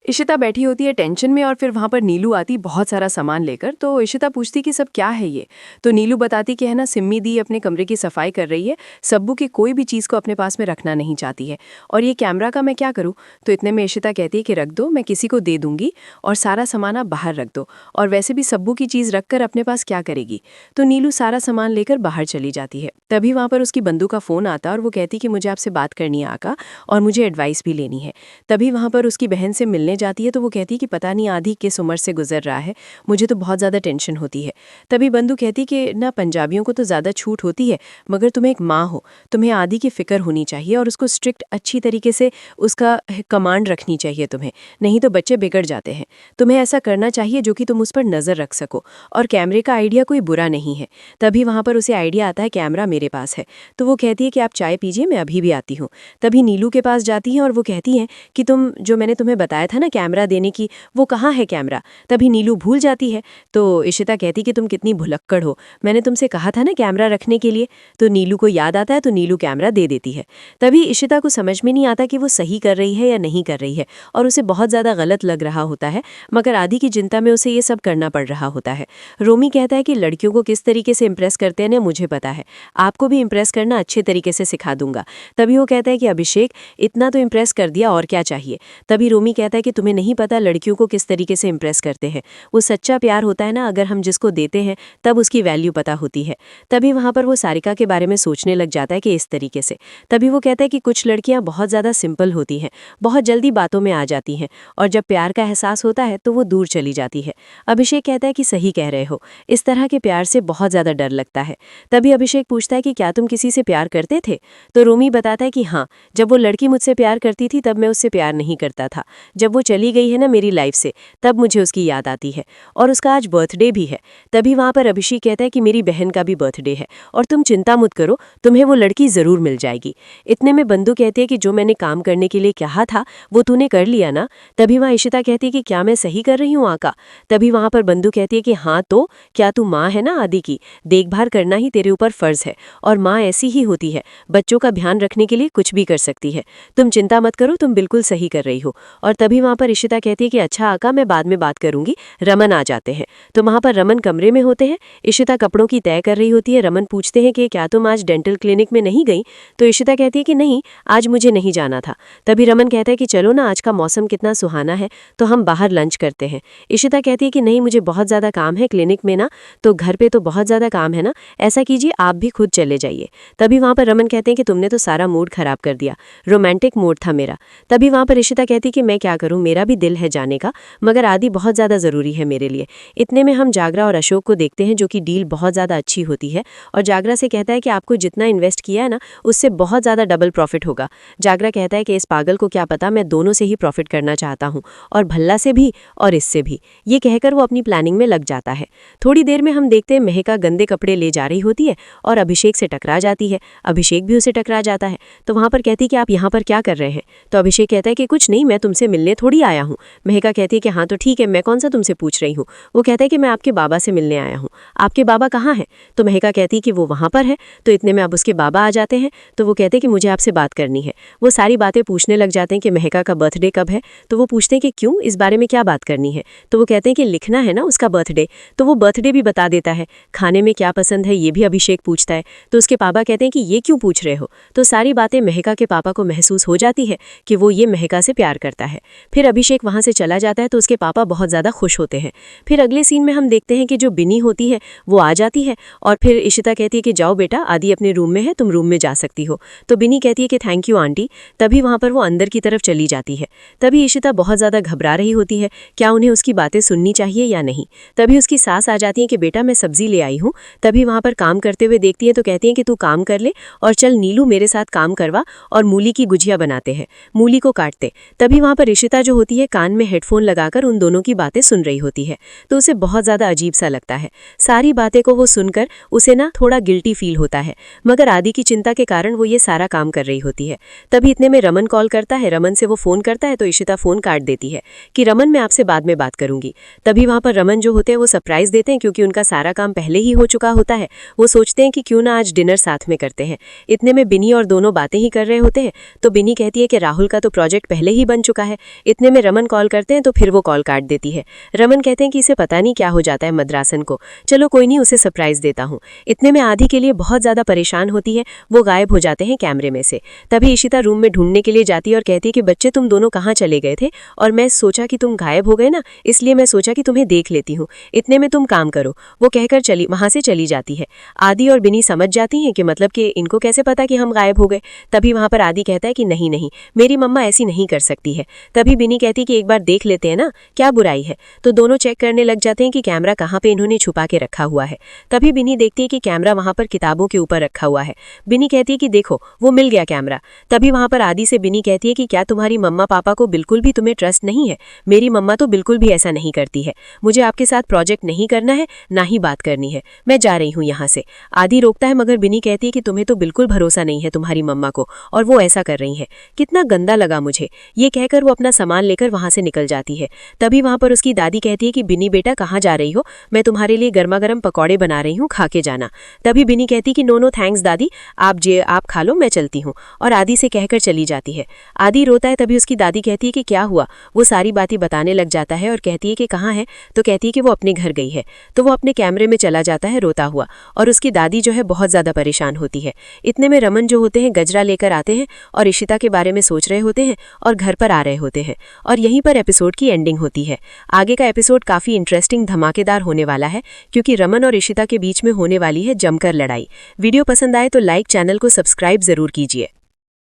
इशिता बैठी होती है टेंशन में और फिर वहां पर नीलू आती बहुत सारा सामान लेकर। तो इशिता पूछती कि सब क्या है ये। तो नीलू बताती कि है ना, सिम्मी दी अपने कमरे की सफाई कर रही है, सब्बू की कोई भी चीज़ को अपने पास में रखना नहीं चाहती है। और ये कैमरा का मैं क्या करूँ। तो इतने में इशिता कहती है कि रख दो, मैं किसी को दे दूंगी और सारा सामान आप बाहर रख दो। और वैसे भी सब्बू की चीज़ रखकर अपने पास क्या करेगी। तो नीलू सारा सामान लेकर बाहर चली जाती है। तभी वहां पर उसकी बंधु का फोन आता है और वो कहती कि मुझे आपसे बात करनी है आका, और मुझे एडवाइस भी लेनी है। तभी वहां पर उसकी बहन से मिलने जाती है। तो वो कहती कि पता नहीं आधी किस उम्र से गुजर रहा है, मुझे तो बहुत ज़्यादा टेंशन होती है। तभी बंधु कहती कि ना, पंजाबियों को तो ज़्यादा छूट होती है, मगर तुम्हें एक माँ हो, तुम्हें आदि की फ़िक्र होनी चाहिए और उसको स्ट्रिक्ट अच्छी तरीके से उसका कमांड रखनी चाहिए तुम्हें, नहीं तो बच्चे बिगड़ जाते हैं। तुम्हें ऐसा करना चाहिए जो कि तुम उस पर नज़र रख सको। और कैमरे का आइडिया कोई बुरा नहीं है। तभी वहाँ पर उसे आइडिया आता है, कैमरा मेरे पास है। तो वो कहती है कि आप चाय पीजिए, मैं अभी भी आती हूँ। तभी नीलू के पास जाती है और वो कहती हैं कि तुम जो मैंने तुम्हें बताया था ना कैमरा देने की, वो कहाँ है कैमरा। तभी नीलू भूल जाती है। तो इशिता कहती कि तुम कितनी भुलक्कड़ हो, मैंने तुमसे कहा था ना कैमरा रखने के लिए। तो नीलू को याद आता है, तो नीलू कैमरा दे देती है। तभी इशिता को समझ में नहीं आता कि वो सही कर रही है या नहीं कर रही है, और उसे बहुत ज़्यादा गलत लग रहा होता है, मगर आदि की चिंता में उसे ये सब करना पड़ रहा होता है। रोमी कहता है कि लड़कियों को किस तरीके से इम्प्रेस करते हैं ना, मुझे पता है, आपको भी इम्प्रेस करना अच्छे तरीके से सिखा दूंगा। तभी वो कहता है कि अभिषेक, इतना तो इम्प्रेस कर दिया, और क्या चाहिए। तभी रोमी कहता है कि तुम्हें नहीं पता लड़कियों को किस तरीके से इम्प्रेस करते हैं। वो सच्चा प्यार होता है ना, अगर हम जिसको देते हैं तब उसकी वैल्यू पता होती है। तभी वहाँ पर वो सारिका के बारे में सोचने लग जाता है कि इस तरीके से। तभी वो कहता है कि कुछ लड़कियाँ बहुत ज़्यादा सिंपल होती हैं, बहुत जल्दी बातों में आ जाती हैं, और जब प्यार का एहसास होता है तो वो दूर चली जाती है। अभिषेक कहता है कि सही कह रहे हो, इस तरह के प्यार से बहुत ज़्यादा डर लगता है। तभी अभिषेक पूछता है कि क्या तुम किसी से प्यार करते थे। तो रोमी बताता है कि हाँ, जब वो लड़की मुझसे प्यार करती थी तब मैं उससे प्यार नहीं करता था। जब वो चली गई है ना मेरी लाइफ से, तब मुझे उसकी याद आती है, और उसका आज बर्थडे भी है। तभी वहाँ पर अभिषेक कहता है कि मेरी बहन का भी बर्थडे है, और तुम चिंता मत करो, तुम्हें वो लड़की ज़रूर मिल जाएगी। इतने में बंधु कहती है कि जो मैंने काम करने के लिए कहा था वो तूने कर लिया ना। तभी वहाँ इशिता कहती है कि क्या मैं सही कर रही हूँ आका। तभी वहाँ पर बंधु कहती है कि हाँ, तो क्या तू माँ है ना आदि की, देखभाल करना ही तेरे ऊपर फ़र्ज़ है, और माँ ऐसी ही होती है, बच्चों का ध्यान रखने के लिए कुछ भी कर सकती है। तुम चिंता मत करो, तुम बिल्कुल सही कर रही हो। और तभी वहाँ पर इशिता कहती है कि अच्छा आका, मैं बाद में बात करूंगी, रमन आ जाते हैं। तो वहाँ पर रमन कमरे में होते हैं। इशिता कपड़ों की तय कर रही होती है। रमन पूछते हैं कि क्या तुम आज डेंटल क्लिनिक में नहीं गई। तो इशिता कहती है कि नहीं, आज मुझे नहीं जाना था। तभी रमन कहता है कि चलो ना, आज का मौसम कितना सुहाना है, तो हम बाहर लंच करते हैं। इशिता कहती है कि नहीं, मुझे बहुत ज़्यादा काम है क्लिनिक में ना, तो घर पे तो बहुत ज़्यादा काम है ना, ऐसा कीजिए आप भी खुद चले जाइए। तभी वहाँ पर रमन कहते हैं कि तुमने तो सारा मूड खराब कर दिया, रोमांटिक मूड था मेरा। तभी वहाँ पर इशिता कहती कि मैं क्या करूँ, मेरा भी दिल है जाने का, मगर आदि बहुत ज़्यादा ज़रूरी है मेरे लिए। इतने में हम जागरा और अशोक को देखते हैं, जो कि डील बहुत ज़्यादा अच्छी होती है। और जागरा से कहता है कि आपको जितना इन्वेस्ट किया है ना, उससे बहुत ज़्यादा डबल प्रॉफिट होगा। जागरा कहता है कि इस पागल को क्या पता, मैं दोनों से ही प्रॉफिट करना चाहता हूँ, और भल्ला से भी और इससे भी। ये कहकर वो अपनी प्लानिंग में लग जाता है। थोड़ी देर में हम देखते हैं महका गंदे कपड़े ले जा रही होती है और अभिषेक से टकरा जाती है। अभिषेक भी उसे टकरा जाता है। तो वहाँ पर कहती कि आप यहाँ पर क्या कर रहे हैं। तो अभिषेक कहता है कि कुछ नहीं, मैं तुमसे मिलने थोड़ी आया हूँ। महका कहती है कि हाँ तो ठीक है, मैं कौन सा तुमसे पूछ रही हूँ। वो कहता है कि मैं आपके बाबा से मिलने आया हूँ। आपके बाबा कहाँ हैं। तो महका कहती है कि वो वहाँ पर है। तो इतने में अब उसके बाबा आ जाते हैं। तो वो कहते हैं कि मुझे आपसे बात करनी है। वो सारी बातें पूछने लग जाते हैं कि महका का बर्थडे कब है। तो वो पूछते हैं कि क्यों, इस बारे में क्या बात करनी है। तो वो कहते हैं कि लिखना है ना उसका बर्थडे। तो वो बर्थडे भी बता देता है। खाने में क्या पसंद है ये भी अभिषेक पूछता है। तो उसके पापा कहते हैं कि ये क्यों पूछ रहे हो। तो सारी बातें महका के पापा को महसूस हो जाती है कि वो ये महका से प्यार करता है। फिर अभिषेक वहाँ से चला जाता है। तो उसके पापा बहुत ज़्यादा खुश होते हैं। फिर अगले सीन में हम देखते हैं कि जो बिनी होती है वो आ जाती है, और फिर इशिता कहती है कि जाओ बेटा, आदि अपने रूम में है, तुम रूम में जा सकती हो। तो बिनी कहती है कि थैंक यू आंटी। तभी वहाँ पर वो अंदर की तरफ चली जाती है। तभी इशिता बहुत ज़्यादा घबरा रही होती है, क्या उन्हें उसकी बातें सुननी चाहिए या नहीं। तभी उसकी सास आ जाती है कि बेटा मैं सब्जी ले आई हूँ। तभी वहाँ पर काम करते हुए देखती है, तो कहती है कि तू काम कर ले, और चल नीलू मेरे साथ काम करवा, और मूली की गुजिया बनाते हैं, मूली को काटते। तभी वहाँ पर इशिता जो होती है कान में हेडफोन लगाकर उन दोनों की बातें सुन रही होती है। तो उसे बहुत ज़्यादा अजीब सा लगता है। सारी बातें को वो सुनकर उसे ना थोड़ा गिल्टी फील होता है, मगर आदि की चिंता के कारण वो ये सारा काम कर रही होती है। तभी इतने में रमन कॉल करता है। रमन से वो फ़ोन करता है। तो इशिता फ़ोन काट देती है कि रमन मैं आपसे बाद में बात करूंगी। तभी वहाँ पर रमन जो होते हैं वो सरप्राइज़ देते हैं, क्योंकि उनका सारा काम पहले ही हो चुका होता है। वो सोचते हैं कि क्यों ना आज डिनर साथ में करते हैं। इतने में बिनी और दोनों बातें ही कर रहे होते हैं। तो बिनी कहती है कि राहुल का तो प्रोजेक्ट पहले ही बन चुका है। इतने में रमन कॉल करते हैं तो फिर वो कॉल काट देती है। रमन कहते हैं कि इसे पता नहीं क्या हो जाता है मद्रासन को, चलो कोई नहीं, उसे सरप्राइज देता हूँ। इतने में आदि के लिए बहुत ज़्यादा परेशान होती है, वो गायब हो जाते हैं कैमरे में से। तभी इशिता रूम में ढूंढने के लिए जाती है और कहती है कि बच्चे तुम दोनों कहाँ चले गए थे, और मैं सोचा कि तुम गायब हो गए ना, इसलिए मैं सोचा कि तुम्हें देख लेती हूँ, इतने में तुम काम करो। वो कहकर वहां से चली जाती है। आदि और बिनी समझ जाती हैं कि मतलब कि इनको कैसे पता कि हम गायब हो गए। तभी वहां पर आदि कहता है कि नहीं नहीं, मेरी मम्मा ऐसी नहीं कर सकती है। तभी बिनी कहती कि एक बार देख लेते हैं ना, क्या बुराई है। तो दोनों चेक करने लग जाते हैं कि कैमरा कहाँ पे इन्होंने छुपा के रखा हुआ है। तभी बिनी देखती है कि कैमरा वहां पर किताबों के ऊपर रखा हुआ है। बिनी कहती है कि देखो वो मिल गया कैमरा। तभी वहां पर आदि से बिनी कहती है कि क्या तुम्हारी मम्मा पापा को बिल्कुल भी तुम्हें ट्रस्ट नहीं है? मेरी मम्मा तो बिल्कुल भी ऐसा नहीं करती है। मुझे आपके साथ प्रोजेक्ट नहीं करना है, ना ही बात करनी है, मैं जा रही हूँ यहाँ से। आदि रोकता है मगर बिनी कहती है कि तुम्हें तो बिल्कुल भरोसा नहीं है तुम्हारी मम्मा को, और वो ऐसा कर रही है। कितना गंदा लगा मुझे। ये कहकर वो अपना सामान लेकर वहां से निकल जाती है। तभी वहां पर उसकी दादी कहती है कि बिनी बेटा कहाँ जा रही हो? मैं तुम्हारे लिए गर्मा गर्म पकौड़े बना रही हूँ, खा के जाना। तभी बिनी कहती कि नो नो थैंक्स दादी, आप खा लो, मैं चलती हूँ, और आदि से कहकर चली जाती है। आदि रोता है। तभी उसकी दादी कहती है कि क्या हुआ? वो सारी बातें बताने लग जाता है और कहती है कि कहाँ है? तो कहती है कि वो अपने घर गई है। तो वो अपने कैमरे में चला जाता है रोता हुआ, और उसकी दादी जो है बहुत ज्यादा परेशान होती है। इतने में रमन जो होते हैं गजरा लेकर आते हैं और इशिता के बारे में सोच रहे होते हैं और घर पर आ रहे होते हैं, और यहीं पर एपिसोड की एंडिंग होती है। आगे का एपिसोड काफी इंटरेस्टिंग धमाकेदार होने वाला है, क्योंकि रमन और इशिता के बीच में होने वाली है जमकर लड़ाई। वीडियो पसंद आए तो लाइक, चैनल को सब्सक्राइब जरूर कीजिए।